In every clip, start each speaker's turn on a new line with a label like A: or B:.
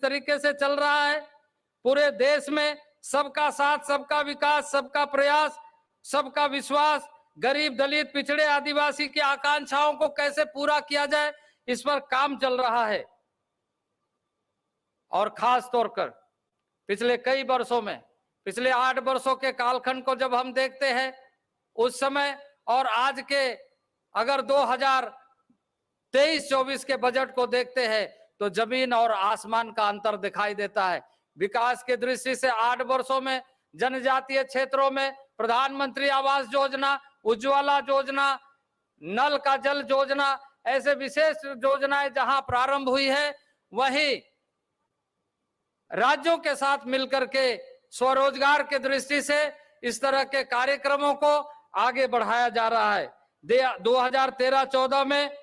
A: तरीके से चल रहा है, पूरे देश में सबका साथ, सबका विकास, सबका प्रयास, सबका विश्वास, गरीब, दलित, पिछड़े, आदिवासी की आकांक्षाओं को कैसे पूरा किया जाए, इस पर काम चल रहा है। और खास तौर पर पिछले कई वर्षों में, पिछले 8 वर्षों के कालखंड को जब हम देखते हैं, उस समय और आज के अगर 2023-24 के बजट को देखते हैं तो जमीन और आसमान का अंतर दिखाई देता है। विकास की दृष्टि से 8 वर्षों में जनजातीय क्षेत्रों में प्रधानमंत्री आवास योजना, उज्ज्वला योजना, नल का जल योजना, ऐसे विशेष योजनाएं जहां प्रारंभ हुई है, वहीं राज्यों के साथ मिलकर के स्वरोजगार की दृष्टि से इस तरह के कार्यक्रमों को आगे बढ़ाया जा रहा है। 2013-14 में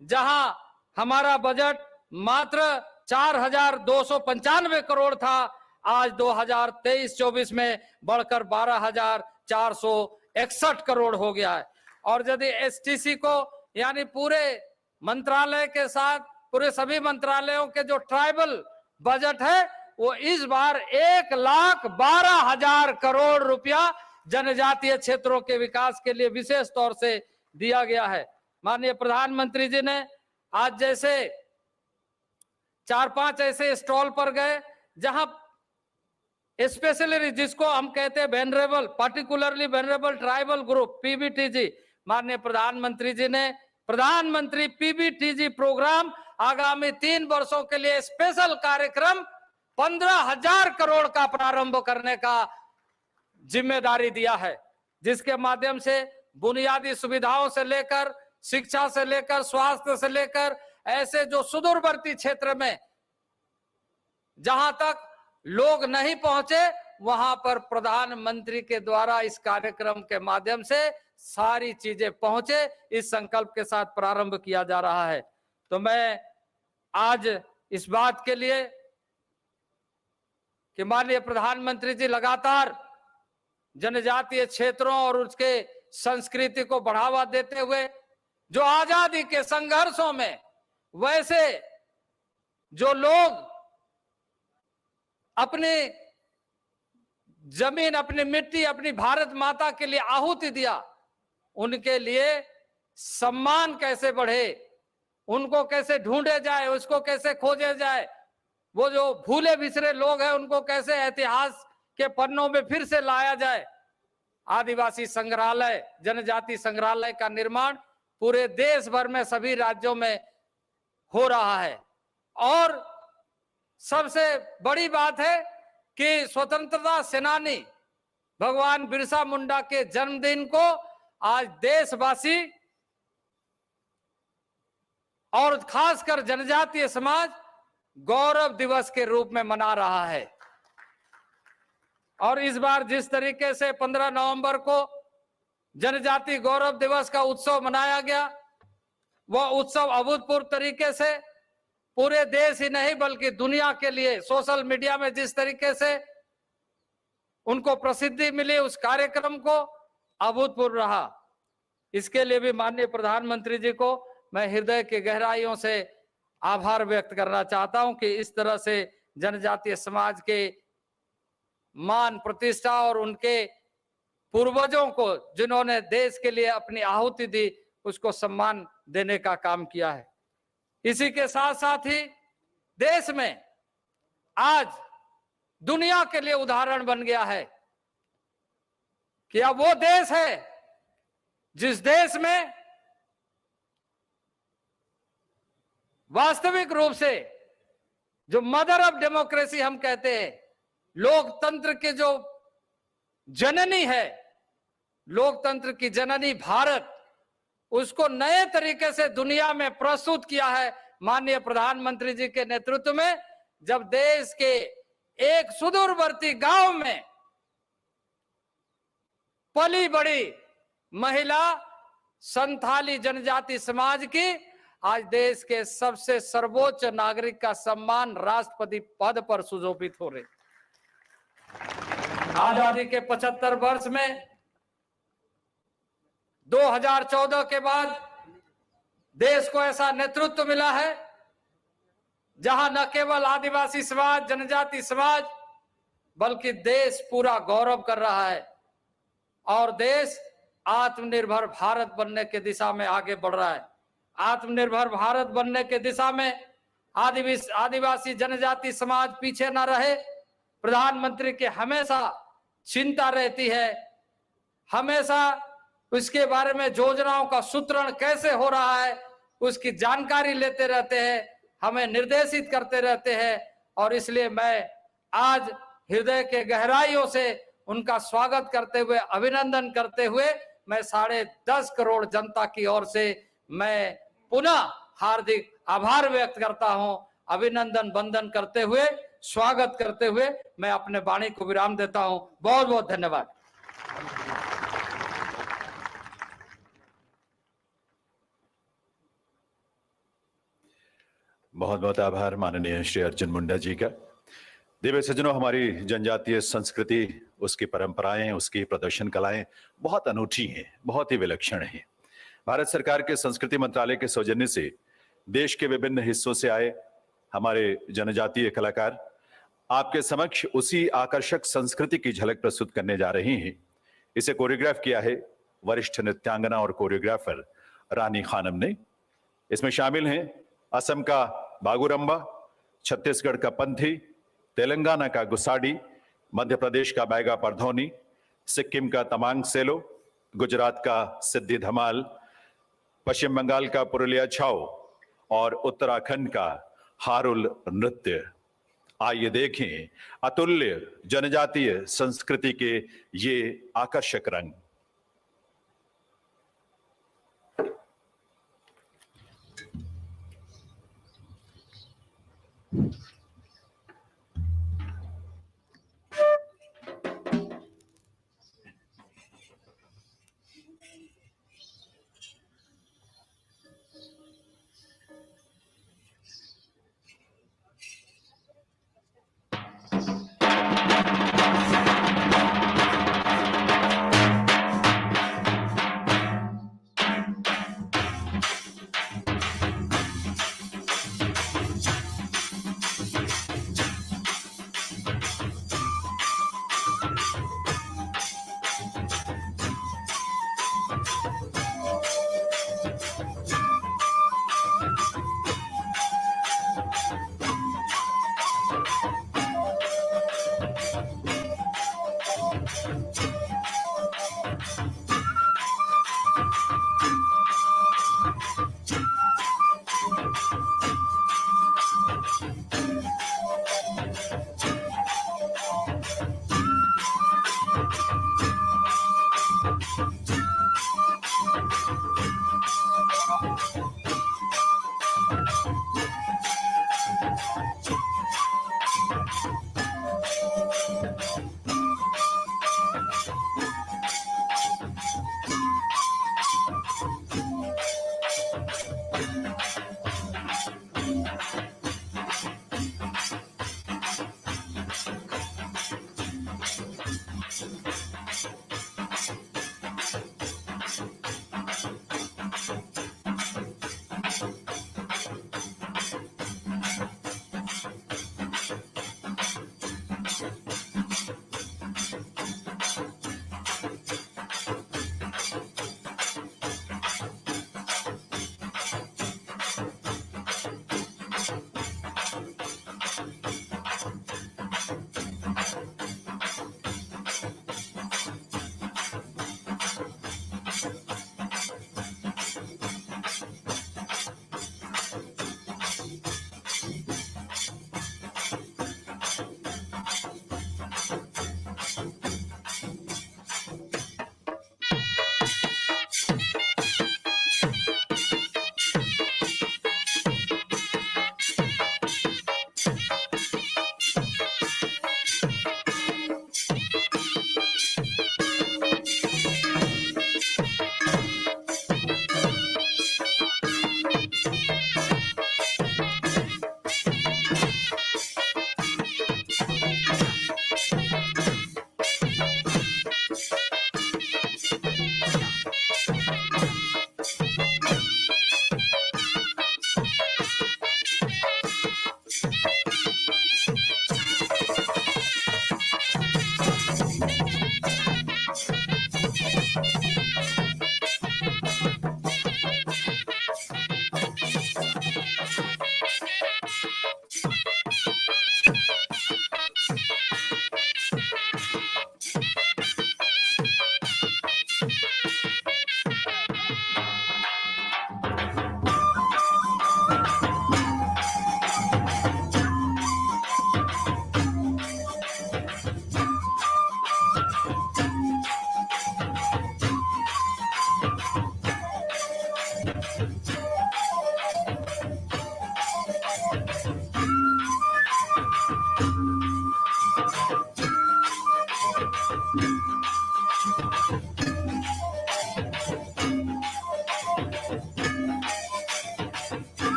A: जहां हमारा बजट मात्र 4,295 करोड़ था, आज 2023-24 में बढ़कर 12,461 करोड़ हो गया है। और यदि एसटीसी को यानी पूरे मंत्रालय के साथ पूरे सभी मंत्रालयों के जो ट्राइबल बजट है, वो इस बार 1,12,000 करोड़ रुपया जनजातीय क्षेत्रों के विकास के लिए विशेष तौर से दिया गया है। माननीय प्रधानमंत्री जी ने आज जैसे 4-5 ऐसे स्टॉल पर गए जहां स्पेशली जिसको हम कहते हैं vulnerable, particularly vulnerable tribal group, PBTG, माननीय प्रधानमंत्री जी ने प्रधानमंत्री पीबीटीजी प्रोग्राम आगामी 3 वर्षों के लिए स्पेशल कार्यक्रम 15,000 करोड़ का प्रारंभ करने का जिम्मेदारी दिया है, जिसके माध्यम से बुनियादी सुविधाओं से लेकर, शिक्षा से लेकर, स्वास्थ्य से लेकर, ऐसे जो सुदूरवर्ती क्षेत्र में जहां तक लोग नहीं पहुंचे, वहां पर प्रधानमंत्री के द्वारा इस कार्यक्रम के माध्यम से सारी चीजें पहुंचे, इस संकल्प के साथ प्रारंभ किया जा रहा है। तो मैं आज इस बात के लिए कि माननीय प्रधानमंत्री जी लगातार जनजातीय क्षेत्रों और उसके संस्कृति को बढ़ावा देते हुए जो आजादी के संघर्षों में वैसे जो लोग अपनी जमीन, अपनी मिट्टी, अपनी भारत माता के लिए आहुति दिया, उनके लिए सम्मान कैसे बढ़े, उनको कैसे ढूंढे जाए, उसको कैसे खोजे जाए, वो जो भूले बिसरे लोग हैं उनको कैसे इतिहास के पन्नों में फिर से लाया जाए। आदिवासी संग्रहालय, जनजाति संग्रहालय का निर्माण पूरे देश भर में सभी राज्यों में हो रहा है। और सबसे बड़ी बात है कि स्वतंत्रता सेनानी भगवान बिरसा मुंडा के जन्मदिन को आज देशवासी और खासकर जनजातीय समाज गौरव दिवस के रूप में मना रहा है। और इस बार जिस तरीके से 15 नवंबर को जनजाति गौरव दिवस का उत्सव मनाया गया, वह उत्सव अभूतपूर्व तरीके से पूरे देश ही नहीं बल्कि दुनिया के लिए सोशल मीडिया में जिस तरीके से उनको प्रसिद्धि मिली, उस कार्यक्रम को अभूतपूर्व रहा। इसके लिए भी माननीय प्रधानमंत्री जी को मैं हृदय की गहराइयों से आभार व्यक्त करना चाहता हूं कि इस तरह से जनजातीय समाज के मान प्रतिष्ठा और उनके पूर्वजों को जिन्होंने देश के लिए अपनी आहुति दी, उसको सम्मान देने का काम किया है। इसी के साथ साथ ही देश में आज दुनिया के लिए उदाहरण बन गया है कि अब वो देश है जिस देश में वास्तविक रूप से जो मदर ऑफ डेमोक्रेसी हम कहते हैं, लोकतंत्र के जो जननी है, लोकतंत्र की जननी भारत, उसको नए तरीके से दुनिया में प्रस्तुत किया है माननीय प्रधानमंत्री जी के नेतृत्व में। जब देश के एक सुदूरवर्ती गांव में पली बड़ी महिला संथाली जनजाति समाज की आज देश के सबसे सर्वोच्च नागरिक का सम्मान राष्ट्रपति पद पर सुशोभित हो रहे। आजादी के 75 वर्ष में 2014 के बाद देश को ऐसा नेतृत्व मिला है जहां न केवल आदिवासी समाज, जनजाति समाज, बल्कि देश पूरा गौरव कर रहा है और देश आत्मनिर्भर भारत बनने की दिशा में आगे बढ़ रहा है। आत्मनिर्भर भारत बनने की दिशा में आदिवासी जनजाति समाज पीछे ना रहे, प्रधानमंत्री की हमेशा चिंता रहती है। हमेशा उसके बारे में योजनाओं का सूत्रण कैसे हो रहा है उसकी जानकारी लेते रहते हैं, हमें निर्देशित करते रहते हैं। और इसलिए मैं आज हृदय के गहराइयों से उनका स्वागत करते हुए, अभिनंदन करते हुए, मैं 10.5 करोड़ जनता की ओर से मैं पुनः हार्दिक आभार व्यक्त करता हूं। अभिनंदन वंदन करते हुए, स्वागत करते हुए मैं अपने वाणी को विराम देता हूं। बहुत बहुत धन्यवाद।
B: बहुत बहुत आभार माननीय श्री अर्जुन मुंडा जी का। दिव्य सज्जनों, हमारी जनजातीय संस्कृति, उसकी परंपराएं, उसकी प्रदर्शन कलाएं बहुत अनूठी हैं, बहुत ही विलक्षण हैं। भारत सरकार के संस्कृति मंत्रालय के सौजन्य से देश के विभिन्न हिस्सों से आए हमारे जनजातीय कलाकार आपके समक्ष उसी आकर्षक संस्कृति की झलक प्रस्तुत करने जा रहे हैं। इसे कोरियोग्राफ किया है वरिष्ठ नृत्यांगना और कोरियोग्राफर रानी खानम ने। इसमें शामिल हैं असम का बागुरम्बा, छत्तीसगढ़ का पंथी, तेलंगाना का गुसाडी, मध्य प्रदेश का बैगा परधौनी, सिक्किम का तमांग सेलो, गुजरात का सिद्धि धमाल, पश्चिम बंगाल का पुरुलिया छाओ और उत्तराखंड का हारुल नृत्य। आइए देखें अतुल्य जनजातीय संस्कृति के ये आकर्षक रंग।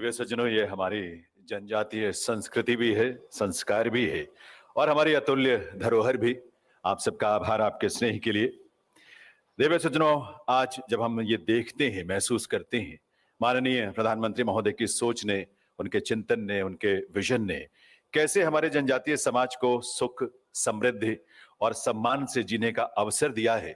B: दिव्य सज्जनों, ये हमारी जनजातीय संस्कृति भी है, संस्कार भी है और हमारी अतुल्य धरोहर भी। आप सबका आभार आपके स्नेह के लिए। दिव्य सज्जनों, आज जब हम ये देखते हैं, महसूस करते हैं, माननीय प्रधानमंत्री महोदय की सोच ने, उनके चिंतन ने, उनके विजन ने कैसे हमारे जनजातीय समाज को सुख, समृद्धि और सम्मान से जीने का अवसर दिया है,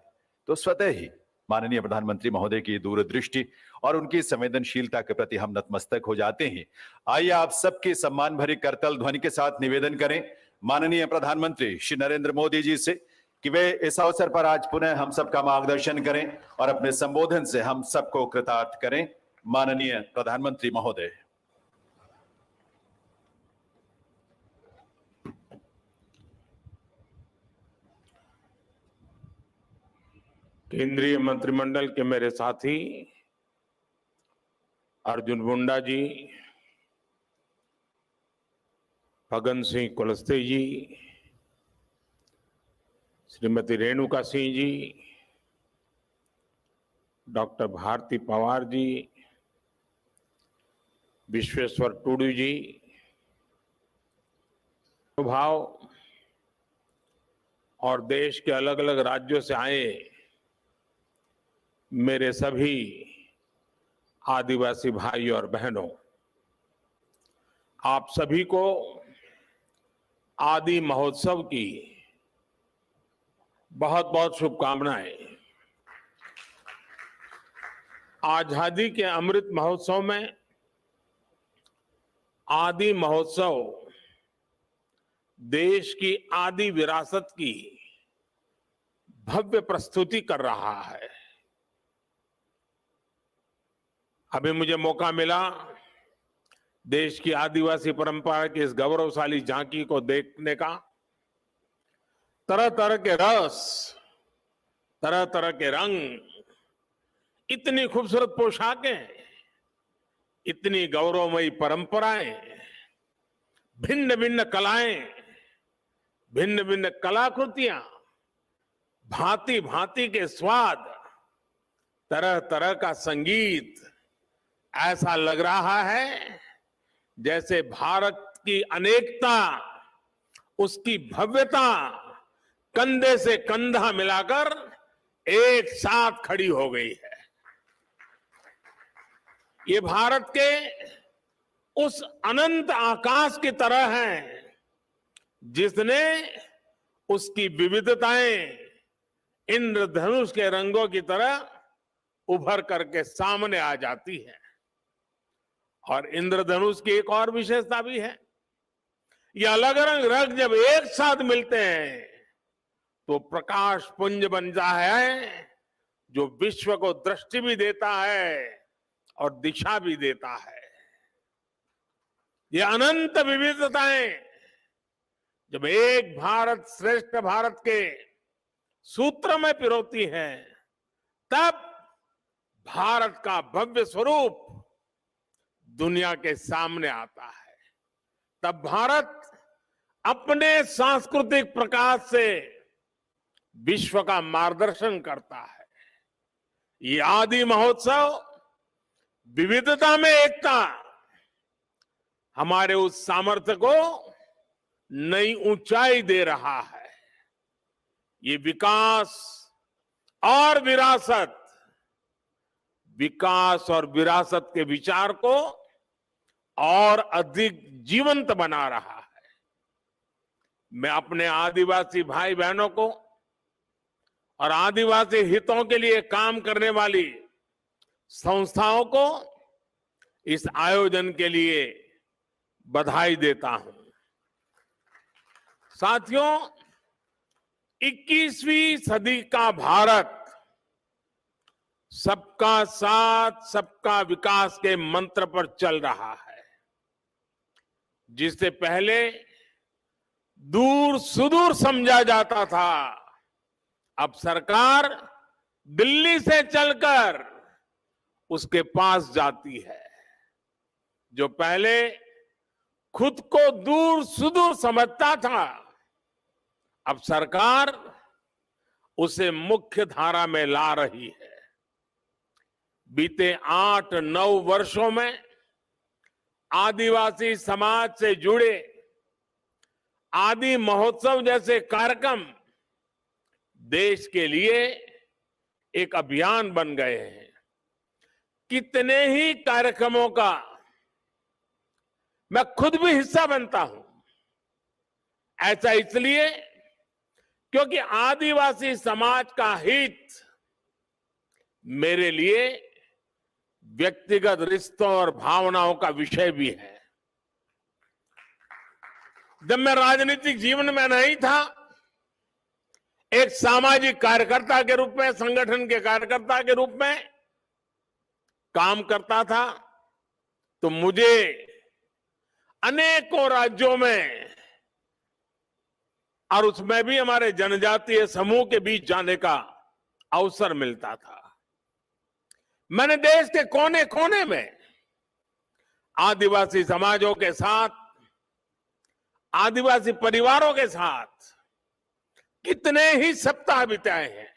B: तो स्वतः ही माननीय प्रधानमंत्री महोदय की दूरदृष्टि और उनकी संवेदनशीलता के प्रति हम नतमस्तक हो जाते हैं। आइए आप सबके सम्मान भरी करतल ध्वनि के साथ निवेदन करें माननीय प्रधानमंत्री श्री नरेंद्र मोदी जी से कि वे इस अवसर पर आज पुनः हम सबका मार्गदर्शन करें और अपने संबोधन से हम सबको कृतार्थ करें। माननीय प्रधानमंत्री महोदय।
C: केंद्रीय मंत्रिमंडल के मेरे साथी अर्जुन मुंडा जी, फगन सिंह कुलस्ते जी, श्रीमती रेणुका सिंह जी, डॉक्टर भारती पवार जी, विश्वेश्वर टूडू जी, भाव और देश के अलग अलग राज्यों से आए मेरे सभी आदिवासी भाई और बहनों, आप सभी को आदि महोत्सव की बहुत बहुत शुभकामनाएं। आजादी के अमृत महोत्सव में आदि महोत्सव देश की आदि विरासत की भव्य प्रस्तुति कर रहा है। अभी मुझे मौका मिला देश की आदिवासी परंपरा की इस गौरवशाली झांकी को देखने का। तरह तरह के रस, तरह तरह के रंग, इतनी खूबसूरत पोशाकें, इतनी गौरवमयी परंपराएं, भिन्न भिन्न कलाएं, भिन्न भिन्न कलाकृतियां, भांति भांति के स्वाद, तरह तरह का संगीत। ऐसा लग रहा है जैसे भारत की अनेकता, उसकी भव्यता कंधे से कंधा मिलाकर एक साथ खड़ी हो गई है। ये भारत के उस अनंत आकाश की तरह है जिसने उसकी विविधताएं इंद्रधनुष के रंगों की तरह उभर करके सामने आ जाती है। और इंद्रधनुष की एक और विशेषता भी है, ये अलग अलग रंग जब एक साथ मिलते हैं तो प्रकाश पुंज बनता है जो विश्व को दृष्टि भी देता है और दिशा भी देता है। ये अनंत विविधताएं जब एक भारत श्रेष्ठ भारत के सूत्र में पिरोती हैं, तब भारत का भव्य स्वरूप दुनिया के सामने आता है। तब भारत अपने सांस्कृतिक प्रकाश से विश्व का मार्गदर्शन करता है। ये आदि महोत्सव विविधता में एकता, हमारे उस सामर्थ्य को नई ऊंचाई दे रहा है। ये विकास और विरासत, विकास और विरासत के विचार को और अधिक जीवंत बना रहा है। मैं अपने आदिवासी भाई बहनों को और आदिवासी हितों के लिए काम करने वाली संस्थाओं को इस आयोजन के लिए बधाई देता हूं। साथियों, 21वीं सदी का भारत सबका साथ, सबका विकास के मंत्र पर चल रहा है। जिससे पहले दूर सुदूर समझा जाता था, अब सरकार दिल्ली से चलकर उसके पास जाती है। जो पहले खुद को दूर सुदूर समझता था, अब सरकार उसे मुख्य धारा में ला रही है। बीते 8-9 वर्षों में आदिवासी समाज से जुड़े आदि महोत्सव जैसे कार्यक्रम देश के लिए एक अभियान बन गए हैं। कितने ही कार्यक्रमों का मैं खुद भी हिस्सा बनता हूं। ऐसा इसलिए क्योंकि आदिवासी समाज का हित मेरे लिए व्यक्तिगत रिश्तों और भावनाओं का विषय भी है। जब मैं राजनीतिक जीवन में नहीं था, एक सामाजिक कार्यकर्ता के रूप में, संगठन के कार्यकर्ता के रूप में काम करता था, तो मुझे अनेकों राज्यों में और उसमें भी हमारे जनजातीय समूह के बीच जाने का अवसर मिलता था। मैंने देश के कोने कोने में आदिवासी समाजों के साथ, आदिवासी परिवारों के साथ कितने ही सप्ताह बिताए हैं।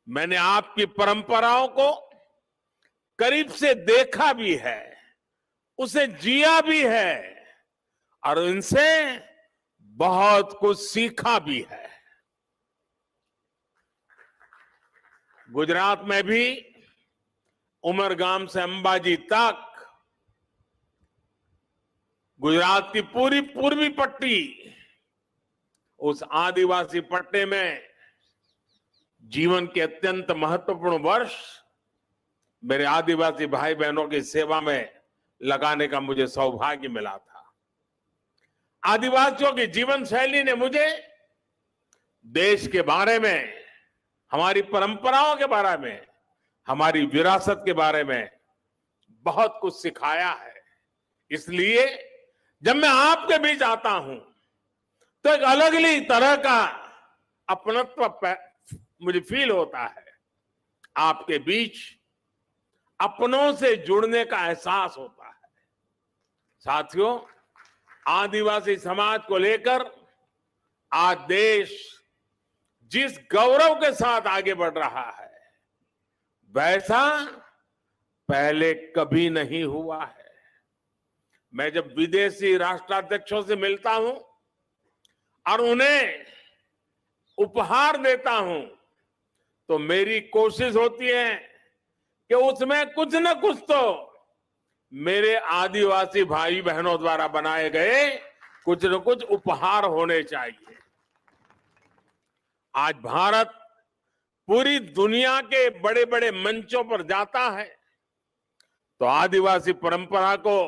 C: मैंने आपकी परंपराओं को करीब से देखा भी है, उसे जिया भी है और इनसे बहुत कुछ सीखा भी है। गुजरात में भी उमरगाम से अंबाजी तक गुजरात की पूरी पूर्वी पट्टी, उस आदिवासी पट्टे में जीवन के अत्यंत महत्वपूर्ण वर्ष मेरे आदिवासी भाई बहनों की सेवा में लगाने का मुझे सौभाग्य मिला था। आदिवासियों की जीवन शैली ने मुझे देश के बारे में, हमारी परंपराओं के बारे में, हमारी विरासत के बारे में बहुत कुछ सिखाया है। इसलिए जब मैं आपके बीच आता हूं तो एक अलग ही तरह का अपनत्व मुझे फील होता है। आपके बीच अपनों से जुड़ने का एहसास होता है। साथियों, आदिवासी समाज को लेकर आज देश जिस गौरव के साथ आगे बढ़ रहा है, वैसा पहले कभी नहीं हुआ है। मैं जब विदेशी राष्ट्राध्यक्षों से मिलता हूं और उन्हें उपहार देता हूं, तो मेरी कोशिश होती है कि उसमें कुछ न कुछ तो मेरे आदिवासी भाई बहनों द्वारा बनाए गए कुछ न कुछ उपहार होने चाहिए। आज भारत पूरी दुनिया के बड़े बड़े मंचों पर जाता है तो आदिवासी परंपरा को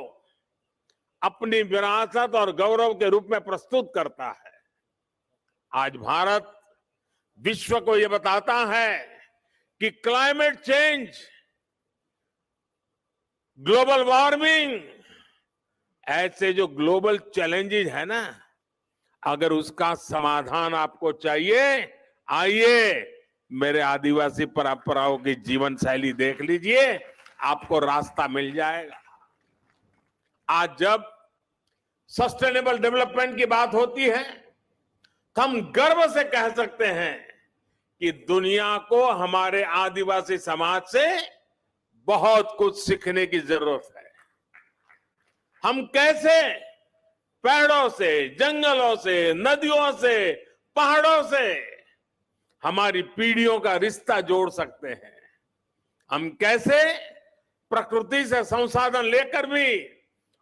C: अपनी विरासत और गौरव के रूप में प्रस्तुत करता है। आज भारत विश्व को यह बताता है कि क्लाइमेट चेंज, ग्लोबल वार्मिंग, ऐसे जो ग्लोबल चैलेंजेस है ना, अगर उसका समाधान आपको चाहिए, आइए मेरे आदिवासी परंपराओं की जीवन शैली देख लीजिए, आपको रास्ता मिल जाएगा। आज जब सस्टेनेबल डेवलपमेंट की बात होती है तो हम गर्व से कह सकते हैं कि दुनिया को हमारे आदिवासी समाज से बहुत कुछ सीखने की जरूरत है। हम कैसे पेड़ों से, जंगलों से, नदियों से, पहाड़ों से हमारी पीढ़ियों का रिश्ता जोड़ सकते हैं। हम कैसे प्रकृति से संसाधन लेकर भी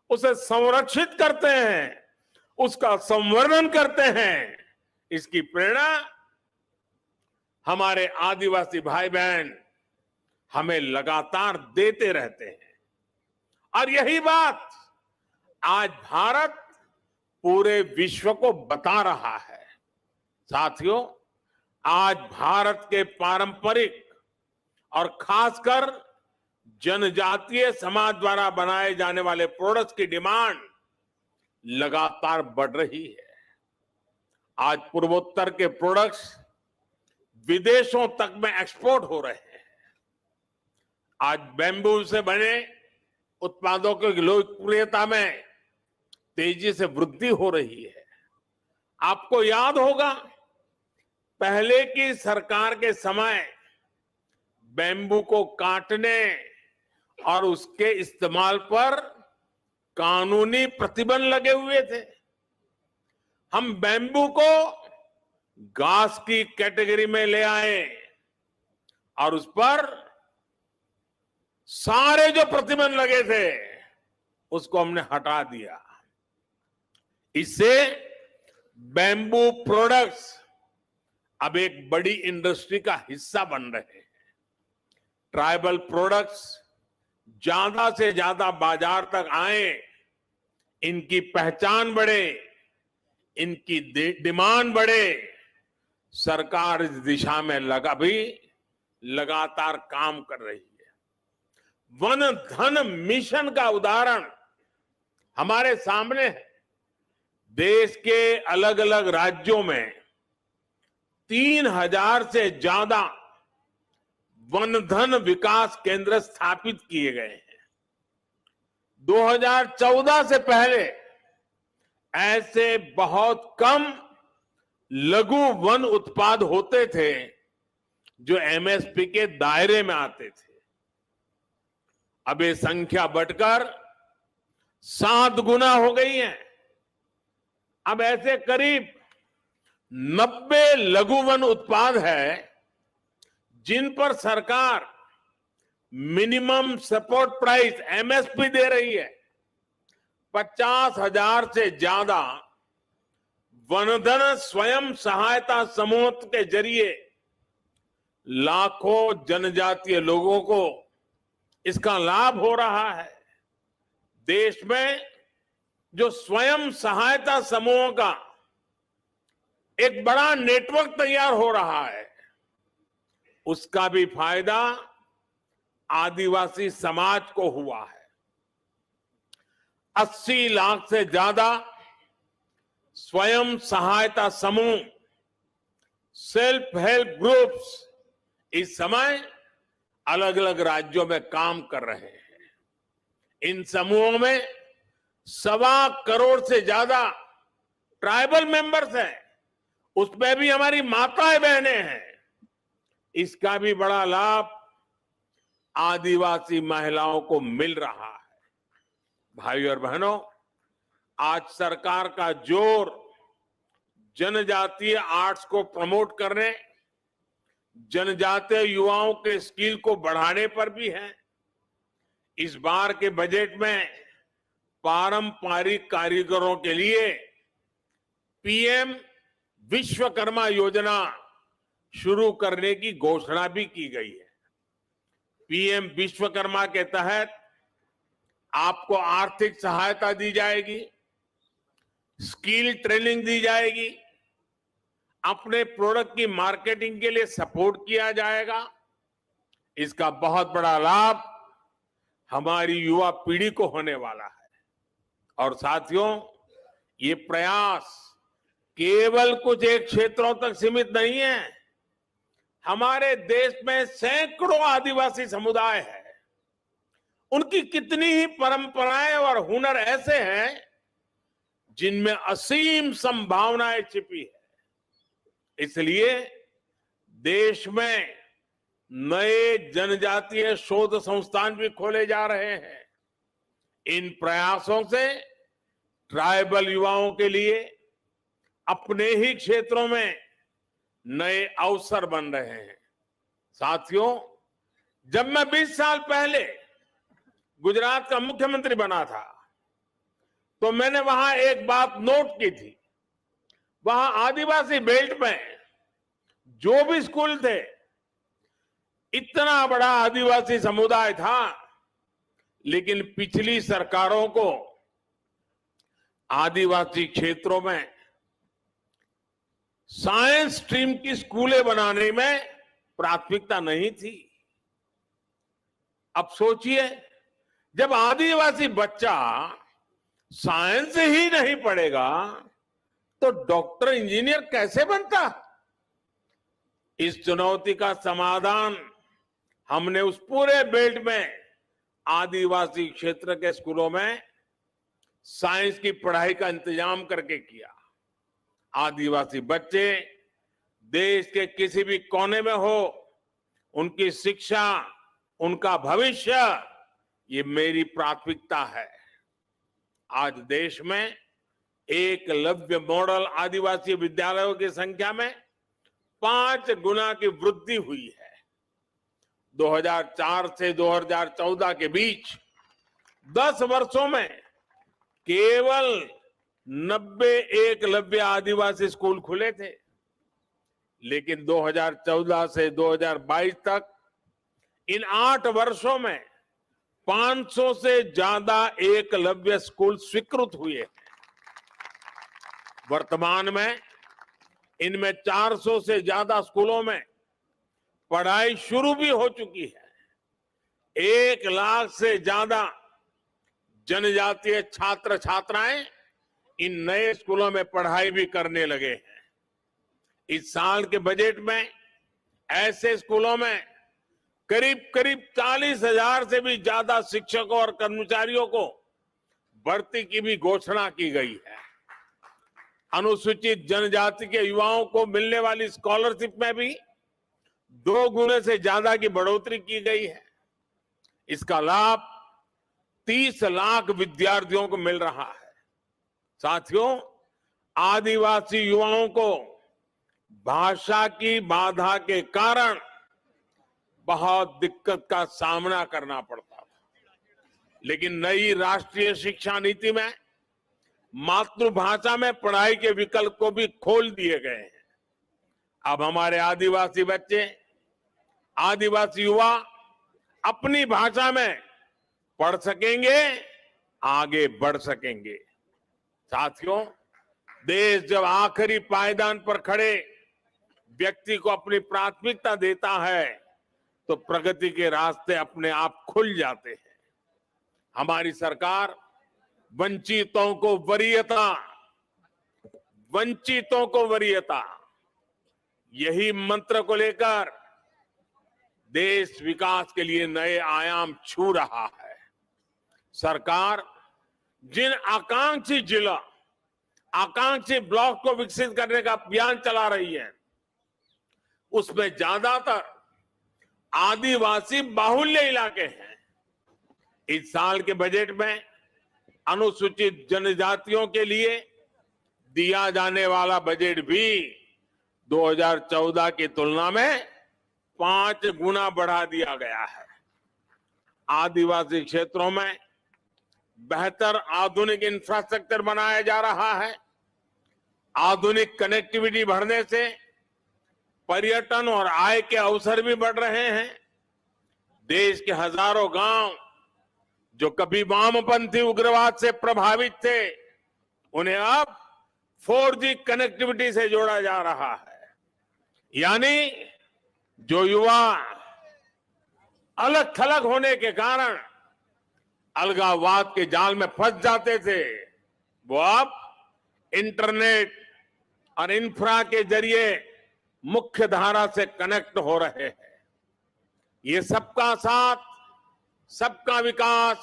C: उसे संरक्षित करते हैं, उसका संवर्धन करते हैं। इसकी प्रेरणा हमारे आदिवासी भाई बहन हमें लगातार देते रहते हैं। और यही बात आज भारत पूरे विश्व को बता रहा है। साथियों, आज भारत के पारंपरिक और खासकर जनजातीय समाज द्वारा बनाए जाने वाले प्रोडक्ट्स की डिमांड लगातार बढ़ रही है। आज पूर्वोत्तर के प्रोडक्ट्स विदेशों तक में एक्सपोर्ट हो रहे हैं। आज बैम्बू से बने उत्पादों की लोकप्रियता में तेजी से वृद्धि हो रही है। आपको याद होगा, पहले की सरकार के समय बैम्बू को काटने और उसके इस्तेमाल पर कानूनी प्रतिबंध लगे हुए थे। हम बैम्बू को घास की कैटेगरी में ले आए और उस पर सारे जो प्रतिबंध लगे थे उसको हमने हटा दिया। इससे बैम्बू प्रोडक्ट्स अब एक बड़ी इंडस्ट्री का हिस्सा बन रहे हैं। ट्राइबल प्रोडक्ट्स ज्यादा से ज्यादा बाजार तक आए, इनकी पहचान बढ़े, इनकी डिमांड बढ़े। सरकार इस दिशा में लगातार काम कर रही है। वन धन मिशन का उदाहरण हमारे सामने है। देश के अलग अलग राज्यों में 3000 से ज्यादा वन धन विकास केंद्र स्थापित किए गए हैं। 2014 से पहले ऐसे बहुत कम लघु वन उत्पाद होते थे जो एमएसपी के दायरे में आते थे। अब ये संख्या बढ़कर 7 गुना हो गई है। अब ऐसे करीब 90 लघु वन उत्पाद है जिन पर सरकार मिनिमम सपोर्ट प्राइस एमएसपी दे रही है। 50,000 से ज्यादा वनधन स्वयं सहायता समूह के जरिए लाखों जनजातीय लोगों को इसका लाभ हो रहा है। देश में जो स्वयं सहायता समूहों का एक बड़ा नेटवर्क तैयार हो रहा है, उसका भी फायदा आदिवासी समाज को हुआ है। 80 लाख से ज्यादा स्वयं सहायता समूह, सेल्फ हेल्प ग्रुप्स इस समय अलग अलग राज्यों में काम कर रहे हैं। इन समूहों में 1.25 करोड़ से ज्यादा ट्राइबल मेंबर्स हैं। उसमें भी हमारी माताएं बहनें हैं। इसका भी बड़ा लाभ आदिवासी महिलाओं को मिल रहा है। भाइयों और बहनों, आज सरकार का जोर जनजातीय आर्ट्स को प्रमोट करने, जनजातीय युवाओं के स्किल को बढ़ाने पर भी है। इस बार के बजट में पारंपरिक कारीगरों के लिए पीएम विश्वकर्मा योजना शुरू करने की घोषणा भी की गई है। पीएम विश्वकर्मा के तहत आपको आर्थिक सहायता दी जाएगी, स्किल ट्रेनिंग दी जाएगी, अपने प्रोडक्ट की मार्केटिंग के लिए सपोर्ट किया जाएगा। इसका बहुत बड़ा लाभ हमारी युवा पीढ़ी को होने वाला है। और साथियों, ये प्रयास केवल कुछ एक क्षेत्रों तक सीमित नहीं है। हमारे देश में सैकड़ों आदिवासी समुदाय है। उनकी कितनी ही परंपराएं और हुनर ऐसे हैं जिनमें असीम संभावनाएं छिपी है। इसलिए देश में नए जनजातीय शोध संस्थान भी खोले जा रहे हैं। इन प्रयासों से ट्राइबल युवाओं के लिए अपने ही क्षेत्रों में नए अवसर बन रहे हैं। साथियों, जब मैं 20 साल पहले गुजरात का मुख्यमंत्री बना था तो मैंने वहां एक बात नोट की थी। वहां आदिवासी बेल्ट में जो भी स्कूल थे, इतना बड़ा आदिवासी समुदाय था, लेकिन पिछली सरकारों को आदिवासी क्षेत्रों में साइंस स्ट्रीम की स्कूलें बनाने में प्राथमिकता नहीं थी। अब सोचिए, जब आदिवासी बच्चा साइंस ही नहीं पढ़ेगा तो डॉक्टर इंजीनियर कैसे बनता? इस चुनौती का समाधान हमने उस पूरे बेल्ट में आदिवासी क्षेत्र के स्कूलों में साइंस की पढ़ाई का इंतजाम करके किया। आदिवासी बच्चे देश के किसी भी कोने में हो, उनकी शिक्षा, उनका भविष्य, ये मेरी प्राथमिकता है। आज देश में एकलव्य मॉडल आदिवासी विद्यालयों की संख्या में 5 गुना की वृद्धि हुई है। 2004 से 2014 के बीच 10 वर्षों में केवल 90 एकलव्य आदिवासी स्कूल खुले थे, लेकिन 2014 से 2022 तक इन 8 वर्षों में 500 से ज्यादा एकलव्य स्कूल स्वीकृत हुए हैं। वर्तमान में इनमें 400 से ज्यादा स्कूलों में पढ़ाई शुरू भी हो चुकी है। 1 लाख से ज्यादा जनजातीय छात्र छात्राएं इन नए स्कूलों में पढ़ाई भी करने लगे हैं। इस साल के बजट में ऐसे स्कूलों में करीब 40,000 से भी ज्यादा शिक्षकों और कर्मचारियों को भर्ती की भी घोषणा की गई है। अनुसूचित जनजाति के युवाओं को मिलने वाली स्कॉलरशिप में भी 2 गुने से ज्यादा की बढ़ोतरी की गई है। इसका लाभ 30 लाख विद्यार्थियों को मिल रहा है। साथियों, आदिवासी युवाओं को भाषा की बाधा के कारण बहुत दिक्कत का सामना करना पड़ता था, लेकिन नई राष्ट्रीय शिक्षा नीति में मातृभाषा में पढ़ाई के विकल्प को भी खोल दिए गए हैं। अब हमारे आदिवासी बच्चे, आदिवासी युवा अपनी भाषा में पढ़ सकेंगे, आगे बढ़ सकेंगे। साथियों, देश जब आखिरी पायदान पर खड़े व्यक्ति को अपनी प्राथमिकता देता है तो प्रगति के रास्ते अपने आप खुल जाते हैं। हमारी सरकार वंचितों को वरीयता यही मंत्र को लेकर देश विकास के लिए नए आयाम छू रहा है। सरकार जिन आकांक्षी जिला, आकांक्षी ब्लॉक को विकसित करने का अभियान चला रही है, उसमें ज्यादातर आदिवासी बाहुल्य इलाके हैं। इस साल के बजट में अनुसूचित जनजातियों के लिए दिया जाने वाला बजट भी 2014 की तुलना में 5 गुना बढ़ा दिया गया है। आदिवासी क्षेत्रों में बेहतर आधुनिक इंफ्रास्ट्रक्चर बनाया जा रहा है। आधुनिक कनेक्टिविटी बढ़ने से पर्यटन और आय के अवसर भी बढ़ रहे हैं। देश के हजारों गांव जो कभी वामपंथी उग्रवाद से प्रभावित थे, उन्हें अब 4G कनेक्टिविटी से जोड़ा जा रहा है। यानी जो युवा अलग थलग होने के कारण अलगाववाद के जाल में फंस जाते थे, वो अब इंटरनेट और इंफ्रा के जरिए मुख्य धारा से कनेक्ट हो रहे हैं। ये सबका साथ, सबका विकास,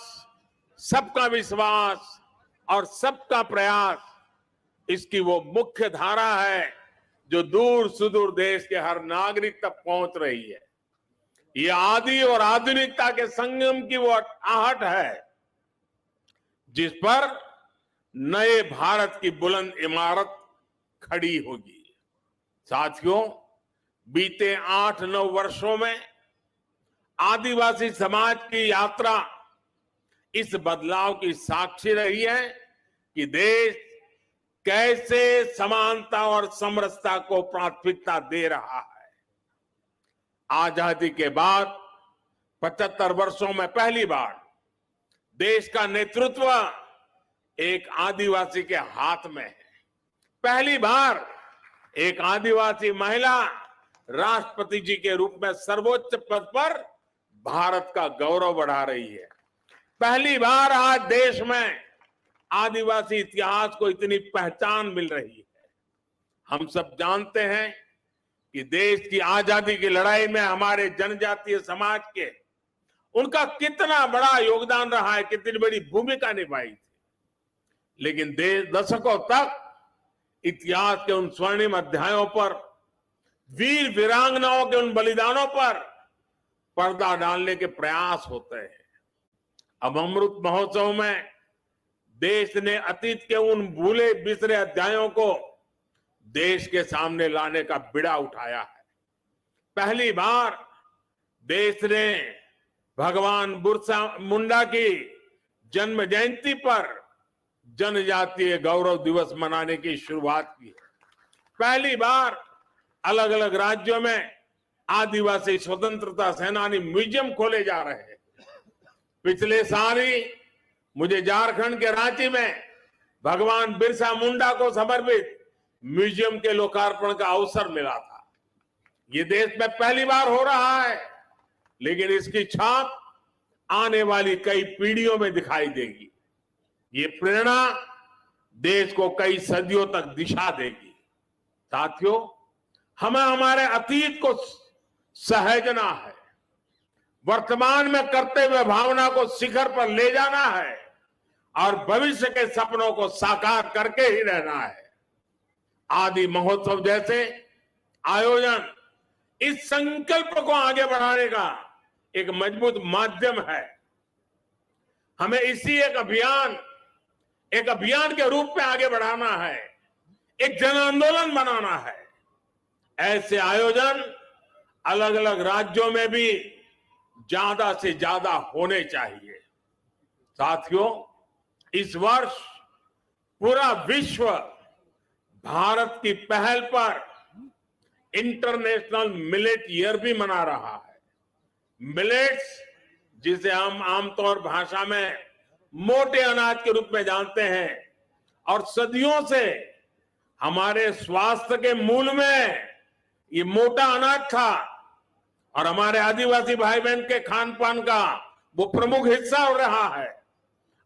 C: सबका विश्वास और सबका प्रयास, इसकी वो मुख्य धारा है जो दूर सुदूर देश के हर नागरिक तक पहुंच रही है। ये आदि और आधुनिकता के संगम की वो आहट है जिस पर नए भारत की बुलंद इमारत खड़ी होगी। साथियों, बीते 8-9 वर्षों में आदिवासी समाज की यात्रा इस बदलाव की साक्षी रही है कि देश कैसे समानता और समरसता को प्राथमिकता दे रहा है। आजादी के बाद 75 वर्षों में पहली बार देश का नेतृत्व एक आदिवासी के हाथ में है। पहली बार एक आदिवासी महिला राष्ट्रपति जी के रूप में सर्वोच्च पद पर भारत का गौरव बढ़ा रही है। पहली बार आज देश में आदिवासी इतिहास को इतनी पहचान मिल रही है। हम सब जानते हैं कि देश की आजादी की लड़ाई में हमारे जनजातीय समाज के उनका कितना बड़ा योगदान रहा है, कितनी बड़ी भूमिका निभाई थी। लेकिन देश दशकों तक इतिहास के उन स्वर्णिम अध्यायों पर, वीर वीरांगनाओं के उन बलिदानों पर पर्दा डालने के प्रयास होते हैं। अब अमृत महोत्सव में देश ने अतीत के उन भूले बिसरे अध्यायों को देश के सामने लाने का बीड़ा उठाया है। पहली बार देश ने भगवान बिरसा मुंडा की जन्म जयंती पर जनजातीय गौरव दिवस मनाने की शुरुआत की है। पहली बार अलग अलग राज्यों में आदिवासी स्वतंत्रता सेनानी म्यूजियम खोले जा रहे हैं। पिछले साल ही मुझे झारखंड के रांची में भगवान बिरसा मुंडा को समर्पित म्यूजियम के लोकार्पण का अवसर मिला था। ये देश में पहली बार हो रहा है, लेकिन इसकी छाप आने वाली कई पीढ़ियों में दिखाई देगी। ये प्रेरणा देश को कई सदियों तक दिशा देगी। साथियों, हमें हमारे अतीत को सहेजना है, वर्तमान में करते हुए भावना को शिखर पर ले जाना है और भविष्य के सपनों को साकार करके ही रहना है। आदि महोत्सव जैसे आयोजन इस संकल्प को आगे बढ़ाने का एक मजबूत माध्यम है। हमें इसी एक अभियान के रूप में आगे बढ़ाना है, एक जन आंदोलन बनाना है। ऐसे आयोजन अलग अलग राज्यों में भी ज्यादा से ज्यादा होने चाहिए। साथियों, इस वर्ष पूरा विश्व भारत की पहल पर इंटरनेशनल मिलेट ईयर भी मना रहा है। मिलेट्स, जिसे हम आमतौर भाषा में मोटे अनाज के रूप में जानते हैं और सदियों से हमारे स्वास्थ्य के मूल में ये मोटा अनाज था और हमारे आदिवासी भाई बहन के खान पान का वो प्रमुख हिस्सा हो रहा है।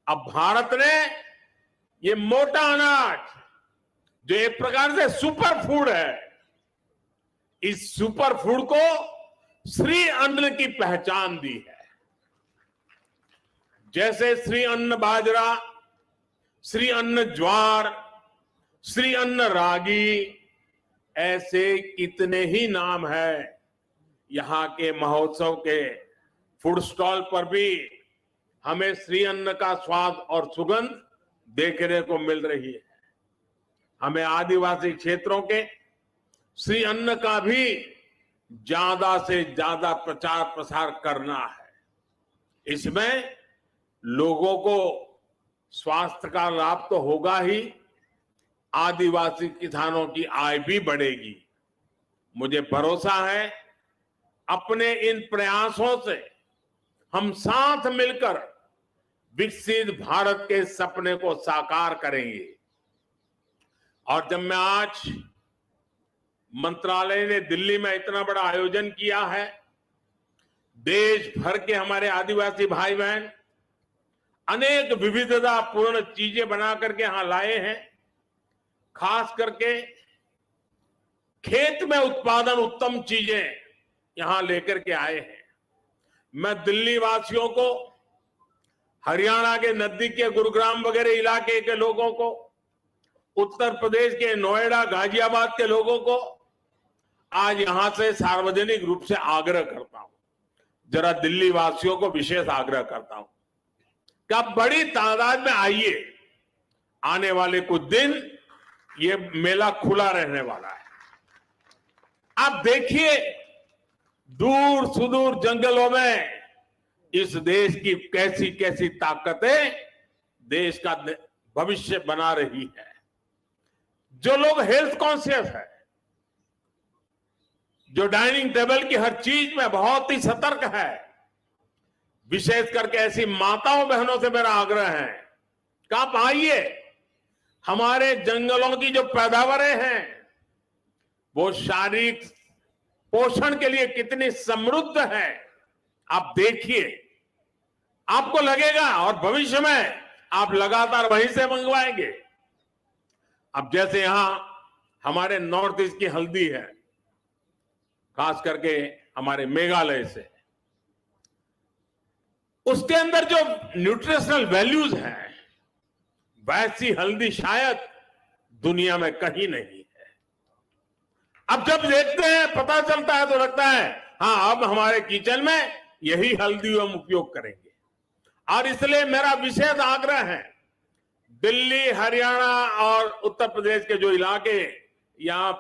C: अब भारत ने ये मोटा अनाज, जो एक प्रकार से सुपर फूड है, इस सुपर फूड को श्री अन्न की पहचान दी है। जैसे श्री अन्न बाजरा, श्री अन्न ज्वार, श्री अन्न रागी, ऐसे कितने ही नाम है। यहाँ के महोत्सव के फूड स्टॉल पर भी हमें श्री अन्न का स्वाद और सुगंध देखने को मिल रही है। हमें आदिवासी क्षेत्रों के श्री अन्न का भी ज्यादा से ज्यादा प्रचार प्रसार करना है। इसमें लोगों को स्वास्थ्य का लाभ तो होगा ही, आदिवासी किसानों की आय भी बढ़ेगी। मुझे भरोसा है अपने इन प्रयासों से हम साथ मिलकर विकसित भारत के सपने को साकार करेंगे। और जब मैं आज मंत्रालय ने दिल्ली में इतना बड़ा आयोजन किया है, देश भर के हमारे आदिवासी भाई बहन अनेक विविधता पूर्ण चीजें बना करके यहां लाए हैं। खास करके खेत में उत्पादन उत्तम चीजें यहां लेकर के आए हैं। मैं दिल्ली वासियों को, हरियाणा के नजदीक के गुरुग्राम वगैरह इलाके के लोगों को, उत्तर प्रदेश के नोएडा गाजियाबाद के लोगों को आज यहां से सार्वजनिक रूप से आग्रह करता हूं, जरा दिल्ली वासियों को विशेष आग्रह करता हूं कि आप बड़ी तादाद में आइए। आने वाले कुछ दिन ये मेला खुला रहने वाला है। आप देखिए, दूर सुदूर जंगलों में इस देश की कैसी कैसी ताकतें देश का भविष्य बना रही है। जो लोग हेल्थ कॉन्शियस है, जो डाइनिंग टेबल की हर चीज में बहुत ही सतर्क है, विशेष करके ऐसी माताओं बहनों से मेरा आग्रह है कि आप आइए। हमारे जंगलों की जो पैदावारें हैं वो शारीरिक पोषण के लिए कितनी समृद्ध है, आप देखिए, आपको लगेगा और भविष्य में आप लगातार वहीं से मंगवाएंगे। अब जैसे यहां हमारे नॉर्थ ईस्ट की हल्दी है, खास करके हमारे मेघालय से, उसके अंदर जो न्यूट्रिशनल वैल्यूज हैं, वैसी हल्दी शायद दुनिया में कहीं नहीं है। अब जब देखते हैं, पता चलता है, तो लगता है हाँ, अब हमारे किचन में यही हल्दी हम उपयोग करेंगे। और इसलिए मेरा विशेष आग्रह है, दिल्ली, हरियाणा और उत्तर प्रदेश के जो इलाके यहाँ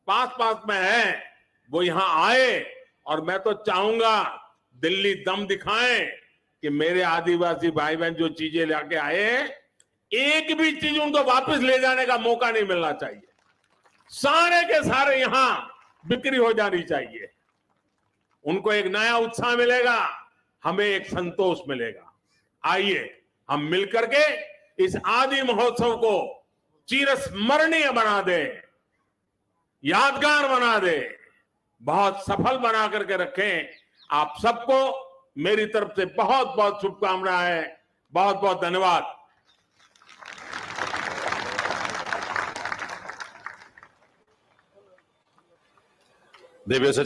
C: पास पास में हैं, वो यहाँ आए। और मैं तो चाहूंगा दिल्ली दम दिखाएं कि मेरे आदिवासी भाई बहन जो चीजें लेके आए हैं, एक भी चीज उनको वापस ले जाने का मौका नहीं मिलना चाहिए। सारे के सारे यहां बिक्री हो जानी चाहिए। उनको एक नया उत्साह मिलेगा, हमें एक संतोष मिलेगा। आइए हम मिलकर के इस आदि महोत्सव को चिरस्मरणीय बना दे, यादगार बना दे, बहुत सफल बना करके रखें। आप सबको मेरी तरफ से बहुत बहुत शुभकामनाएं, बहुत बहुत धन्यवाद।
B: दिव्य सज्जनों,